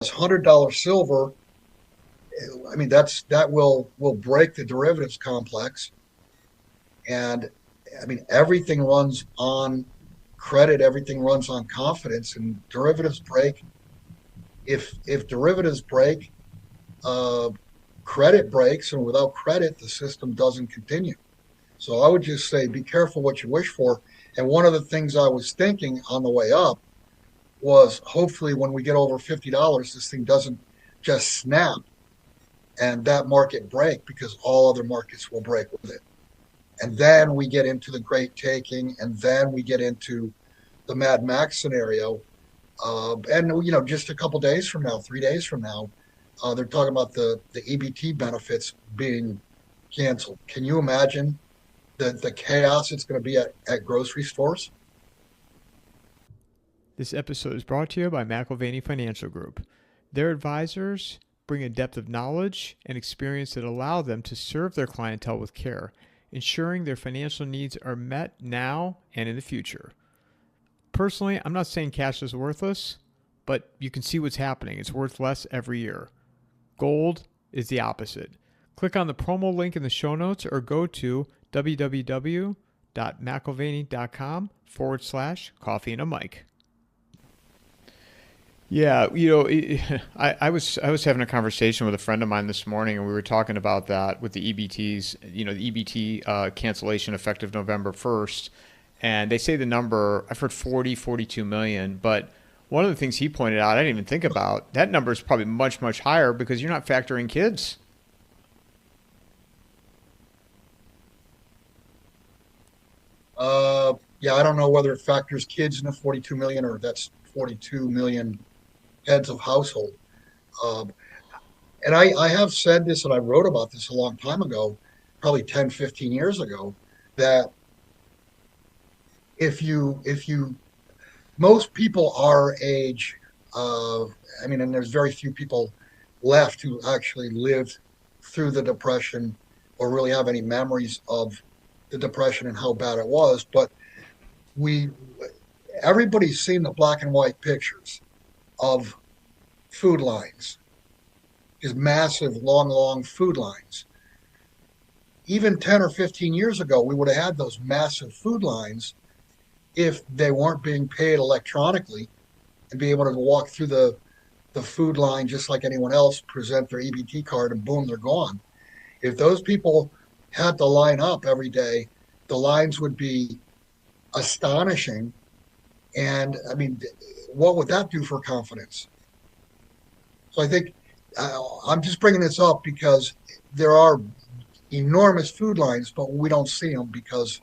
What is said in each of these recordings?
$100 silver, I mean, that will break the derivatives complex. And I mean, everything runs on credit, everything runs on confidence, and derivatives break. If derivatives break, uh, credit breaks, and without credit, the system doesn't continue. So I would just say, be careful what you wish for. And one of the things I was thinking on the way up was, hopefully, when we get over $50, this thing doesn't just snap and that market break, because all other markets will break with it. And then we get into the great taking, and then we get into the Mad Max scenario. And just a couple days from now, 3 days from now, they're talking about the EBT benefits being canceled. Can you imagine the chaos it's going to be at grocery stores? This episode is brought to you by McIlvaney Financial Group. Their advisors bring a depth of knowledge and experience that allow them to serve their clientele with care, ensuring their financial needs are met now and in the future. Personally, I'm not saying cash is worthless, but you can see what's happening. It's worth less every year. Gold is the opposite. Click on the promo link in the show notes or go to www.mcilvaney.com/coffee and a mic. Yeah, I was having a conversation with a friend of mine this morning, and we were talking about that with the EBTs. The EBT cancellation effective November 1st, and they say the number, I've heard 42 million, but one of the things he pointed out, I didn't even think about, that number is probably much, much higher because you're not factoring kids. Yeah, I don't know whether it factors kids in the 42 million, or that's 42 million heads of household. Um, and I have said this, and I wrote about this a long time ago, probably 10, 15 years ago, that if you most people our age, I mean, and there's very few people left who actually lived through the Depression or really have any memories of the Depression and how bad it was. But we, everybody's seen the black and white pictures of food lines, these massive, long, long food lines. Even 10 or 15 years ago, we would have had those massive food lines if they weren't being paid electronically and be able to walk through the food line just like anyone else, present their EBT card, and boom, they're gone. If those people had to line up every day, the lines would be astonishing. And I mean, what would that do for confidence? So I think I'm just bringing this up because there are enormous food lines, but we don't see them because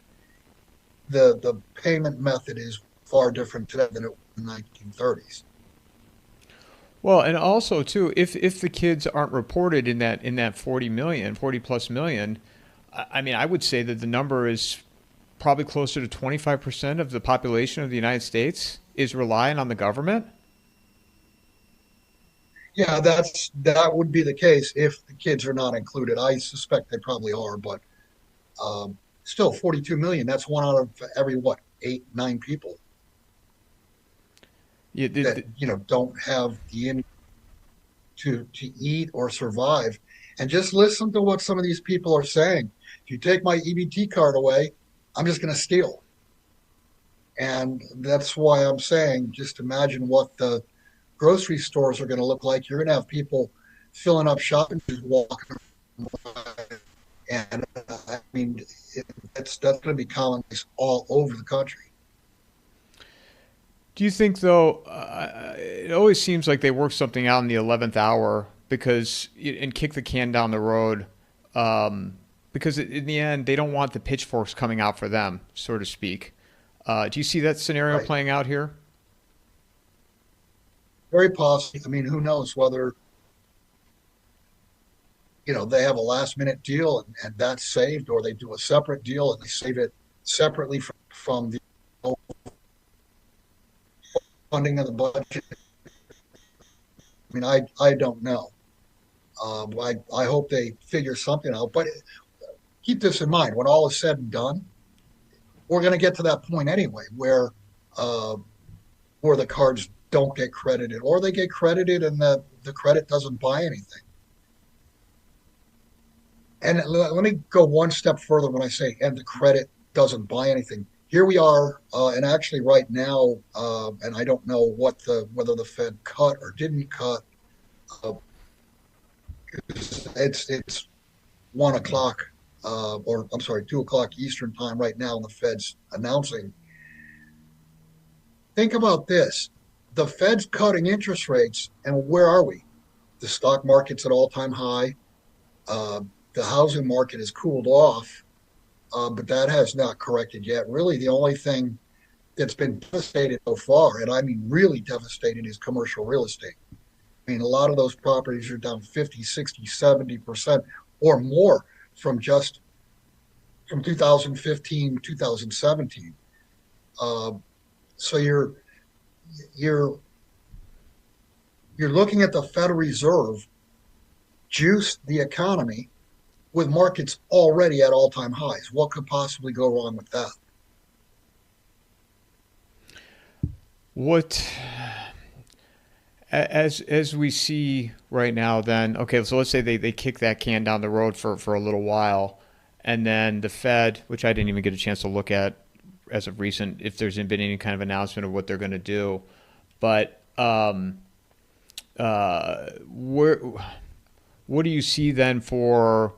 the payment method is far different today than it was in the 1930s. Well, and also too, if the kids aren't reported in that 40 plus million, I mean, I would say that the number is probably closer to 25% of the population of the United States is relying on the government. Yeah, that would be the case if the kids are not included. I suspect they probably are, but still, 42 million. That's one out of every what, eight, nine people Yeah, that don't have the income to eat or survive. And just listen to what some of these people are saying. If you take my EBT card away, I'm just going to steal. And that's why I'm saying, just imagine what the grocery stores are going to look like. You're going to have people filling up shopping, just walking around. And I mean, that's going to be commonplace all over the country. Do you think though? It always seems like they work something out in the 11th hour and kick the can down the road, because in the end they don't want the pitchforks coming out for them, so to speak. Do you see that scenario Right. playing out here? Very possible. I mean, who knows whether, they have a last minute deal, and that's saved, or they do a separate deal and they save it separately from the funding of the budget. I mean, I don't know. I hope they figure something out. But keep this in mind: when all is said and done, we're going to get to that point anyway, uh, where the cards don't get credited, or they get credited and the credit doesn't buy anything. And let me go one step further when I say, and the credit doesn't buy anything. Here we are, and actually right now, and I don't know whether the Fed cut or didn't cut. Uh, it's 1 o'clock, or I'm sorry, 2 o'clock Eastern time right now, and the Fed's announcing. Think about this: the Fed's cutting interest rates, and where are we? The stock market's at all-time high. Uh, the housing market has cooled off, but that has not corrected yet. Really, the only thing that's been devastated so far, and I mean really devastated, is commercial real estate. I mean, a lot of those properties are down 50, 60, 70% or more from just from 2015, 2017. Uh, so you're you're looking at the Federal Reserve juice the economy with markets already at all-time highs. What could possibly go wrong with that? What as we see right now, then okay, so let's say they kick that can down the road for a little while, and then the Fed, which I didn't even get a chance to look at as of recent, if there's been any kind of announcement of what they're going to do, but where what do you see then for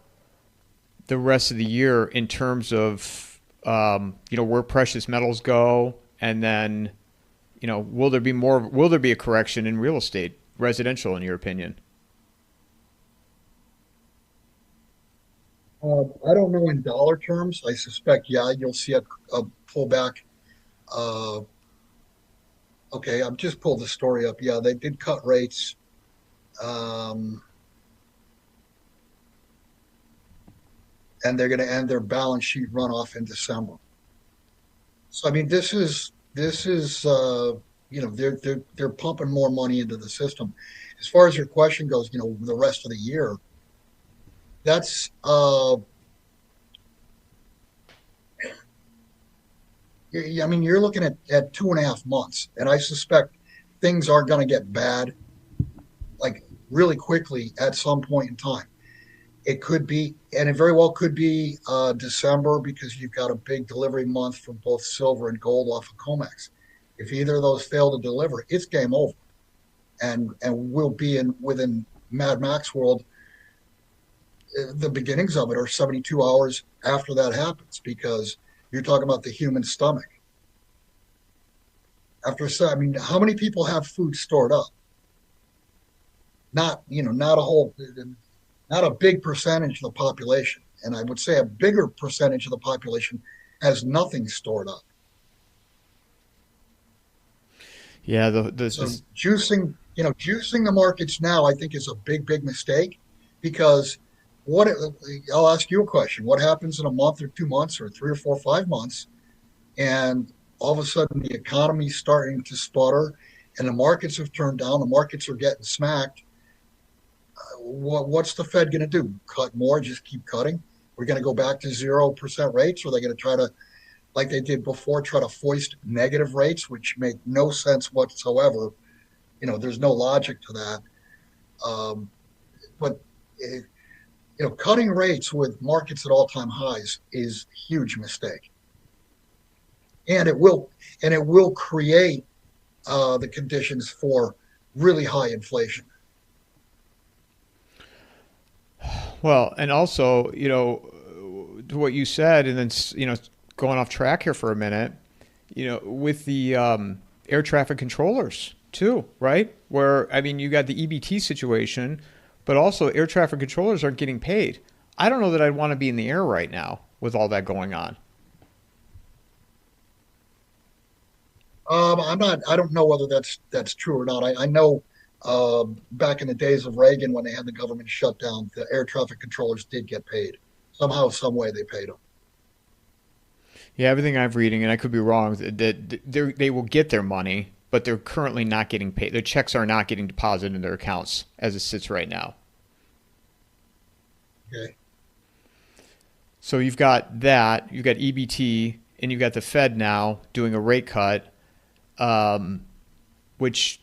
the rest of the year in terms of where precious metals go, and then will there be more? Will there be a correction in real estate, residential, in your opinion? I don't know in dollar terms. I suspect, yeah, you'll see a pullback. Uh, okay, I've just pulled the story up. Yeah, they did cut rates, um, and they're going to end their balance sheet runoff in December. So I mean, this is they're pumping more money into the system. As far as your question goes, the rest of the year, that's I mean, you're looking at 2.5 months, and I suspect things are going to get bad like really quickly at some point in time. It could be, and it very well could be December because you've got a big delivery month for both silver and gold off of COMEX. If either of those fail to deliver, it's game over, and we'll be in within Mad Max world. The beginnings of it are 72 hours after that happens because you're talking about the human stomach. I mean, how many people have food stored up? Not a whole, not a big percentage of the population. And I would say a bigger percentage of the population has nothing stored up. Yeah, So juicing the markets now, I think is a big mistake because what I'll ask you a question. What happens in a month or 2 months or 3 or 4, 5 months, and all of a sudden the economy's starting to sputter and the markets have turned down, the markets are getting smacked. What's the Fed going to do? Cut more? Just keep cutting? We're going to go back to 0% rates, or are they going to try to, like they did before, try to foist negative rates, which make no sense whatsoever? There's no logic to that. But cutting rates with markets at all-time highs is a huge mistake, and it will create the conditions for really high inflation. well, and also to what you said, and then going off track here for a minute, with the air traffic controllers too, right? Where I mean, you got the EBT situation, but also air traffic controllers aren't getting paid. I don't know that I'd want to be in the air right now with all that going on. I'm not. I don't know whether that's true or not. I know back in the days of Reagan, when they had the government shutdown, the air traffic controllers did get paid somehow, some way. They paid them. Yeah, everything I'm reading, and I could be wrong, that they will get their money, but they're currently not getting paid. Their checks are not getting deposited in their accounts as it sits right now. Okay. So you've got that, you've got EBT, and you've got the Fed now doing a rate cut. Um, which,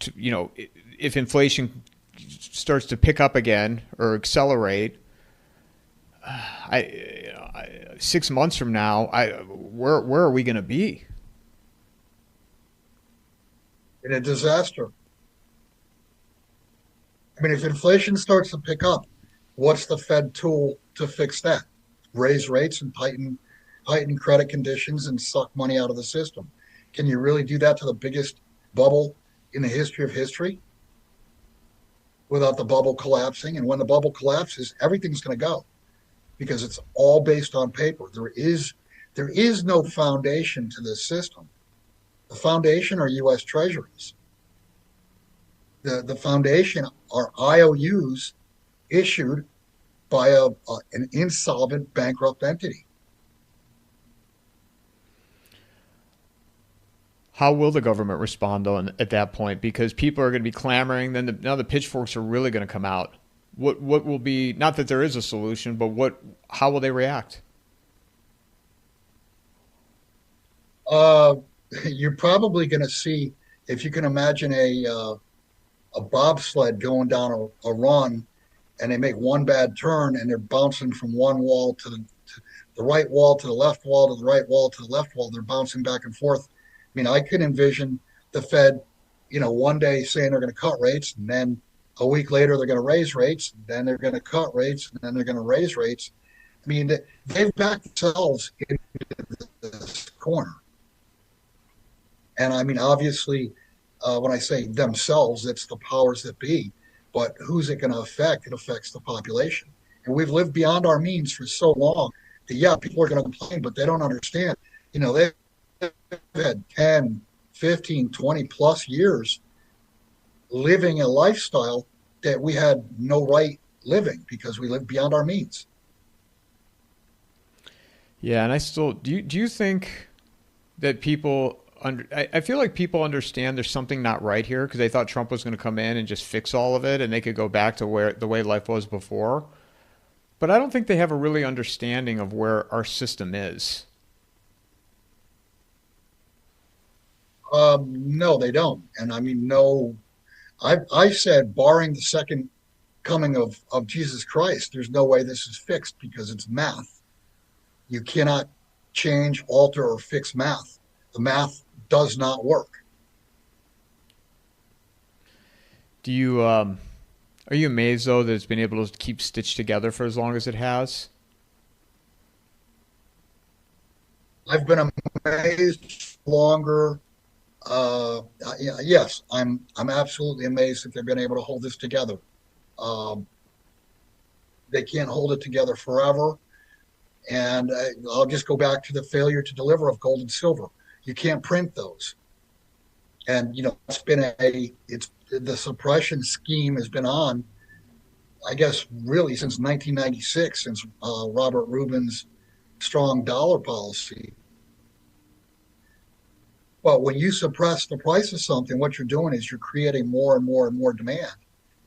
if inflation starts to pick up again or accelerate, 6 months from now, where are we going to be? In a disaster. I mean, if inflation starts to pick up, what's the Fed tool to fix that? Raise rates and heighten credit conditions and suck money out of the system. Can you really do that to the biggest bubble in the history of history without the bubble collapsing? And when the bubble collapses, everything's going to go because it's all based on paper. There is no foundation to this system. The foundation are U.S. Treasuries. The foundation are IOUs issued by an insolvent, bankrupt entity. How will the government respond though at that point? Because people are going to be clamoring. Then now the pitchforks are really going to come out. What will be, not that there is a solution, but how will they react? Uh, you're probably going to see, if you can imagine a bobsled going down a run, and they make one bad turn and they're bouncing from one wall to the right wall to the left wall to the right wall to the left wall. They're bouncing back and forth. I mean, I could envision the Fed, one day saying they're going to cut rates, and then a week later they're going to raise rates, and then they're going to cut rates, and then they're going to raise rates. I mean, they've backed themselves into this corner. And I mean, obviously, when I say themselves, it's the powers that be. But who's it going to affect? It affects the population. And we've lived beyond our means for so long that, yeah, people are going to complain, but they don't understand. They've had 10, 15, 20 plus years living a lifestyle that we had no right living because we lived beyond our means. Yeah, and I still do. You think that people I feel like people understand there's something not right here because they thought Trump was going to come in and just fix all of it and they could go back to where the way life was before. But I don't think they have a really understanding of where our system is. No, they don't. And I mean, no, I said, barring the second coming of Jesus Christ, there's no way this is fixed because it's math. You cannot change, alter, or fix math. The math does not work. Do you are you amazed though that it's been able to keep stitched together for as long as it has? I've been amazed longer. Yes, I'm absolutely amazed that they've been able to hold this together. Um, they can't hold it together forever. And I'll just go back to the failure to deliver of gold and silver. You can't print those. And it's the suppression scheme has been on, I guess, really since 1996, since Robert Rubin's strong dollar policy. But when you suppress the price of something, what you're doing is you're creating more and more and more demand,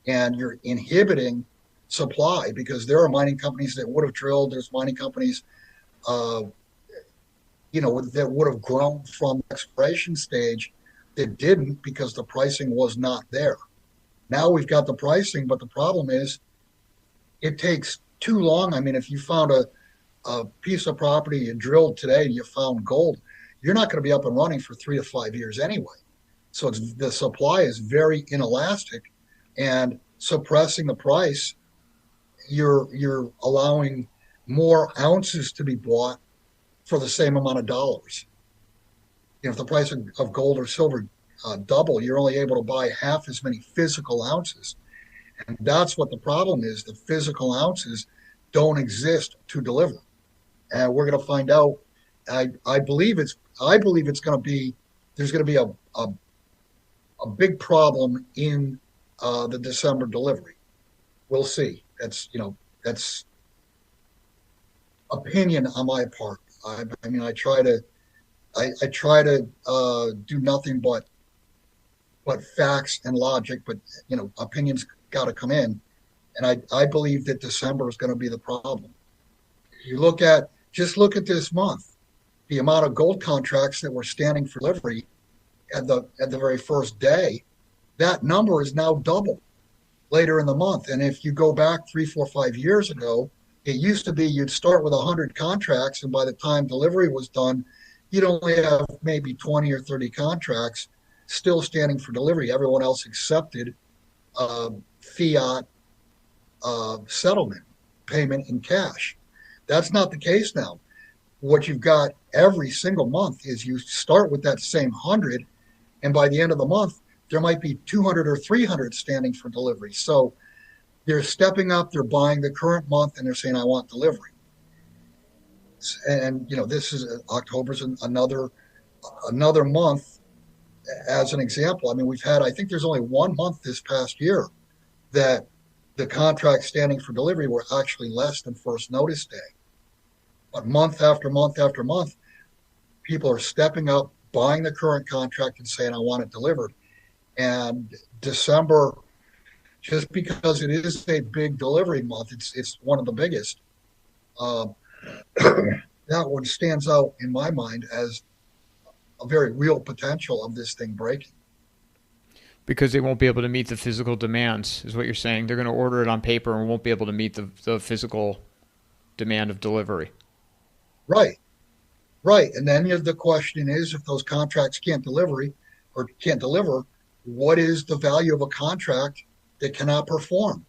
and you're inhibiting supply because there are mining companies that would have drilled. There's mining companies, uh, that would have grown from the exploration stage that didn't because the pricing was not there. Now we've got the pricing, but the problem is it takes too long. I mean, if you found a piece of property you drilled today and you found gold, you're not going to be up and running for 3 to 5 years anyway. So the supply is very inelastic, and suppressing the price, you're allowing more ounces to be bought for the same amount of dollars. If the price of gold or silver double, you're only able to buy half as many physical ounces. And that's what the problem is. The physical ounces don't exist to deliver. And we're going to find out. I believe it's going to be, there's going to be a big problem in the December delivery. We'll see. That's opinion on my part. I mean, I try to do nothing but facts and logic, but opinions got to come in, and I believe that December is going to be the problem. You look at this month, the amount of gold contracts that were standing for delivery at the very first day. that number is now double later in the month. And if you go back 3, 4, 5 years ago, it used to be you'd start with 100 contracts, and by the time delivery was done, you'd only have maybe 20 or 30 contracts still standing for delivery. Everyone else accepted fiat settlement payment in cash. That's not the case now. What you've got every single month is you start with that same 100, and by the end of the month, there might be 200 or 300 standing for delivery. So they're stepping up, they're buying the current month, and they're saying, I want delivery. And, this is October's another month as an example. I mean, I think there's only 1 month this past year that the contracts standing for delivery were actually less than first notice day. But month after month after month, people are stepping up, buying the current contract and saying, I want it delivered. And December, just because it is a big delivery month, it's one of the biggest. Uh, that one stands out in my mind as a very real potential of this thing breaking. Because they won't be able to meet the physical demands, is what you're saying. They're going to order it on paper and won't be able to meet the physical demand of delivery. Right, right. And then the question is, if those contracts can't deliver, what is the value of a contract that cannot perform?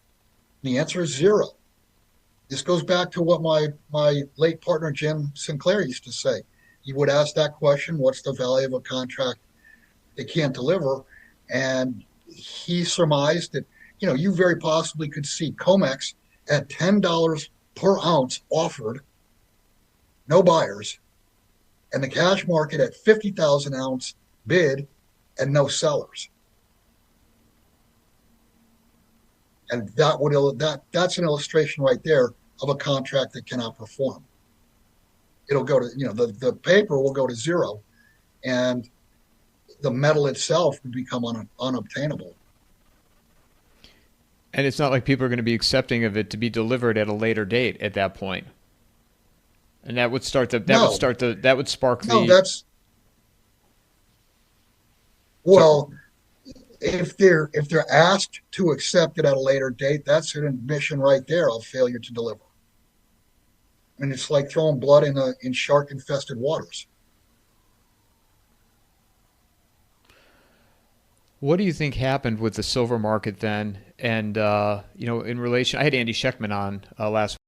And the answer is zero. This goes back to what my late partner Jim Sinclair used to say. He would ask that question, what's the value of a contract that can't deliver? And he surmised that, you very possibly could see Comex at $10 per ounce offered, no buyers, and the cash market at 50,000 ounce bid and no sellers. And that's an illustration right there of a contract that cannot perform. It'll go to, the paper will go to zero, and the metal itself would become unobtainable. And it's not like people are going to be accepting of it to be delivered at a later date at that point. And that would start the No, that would spark no, the that's so well, if they're asked to accept it at a later date, that's an admission right there of failure to deliver. I mean, it's like throwing blood in shark infested waters. what do you think happened with the silver market then? And in relation, I had Andy Scheckman on last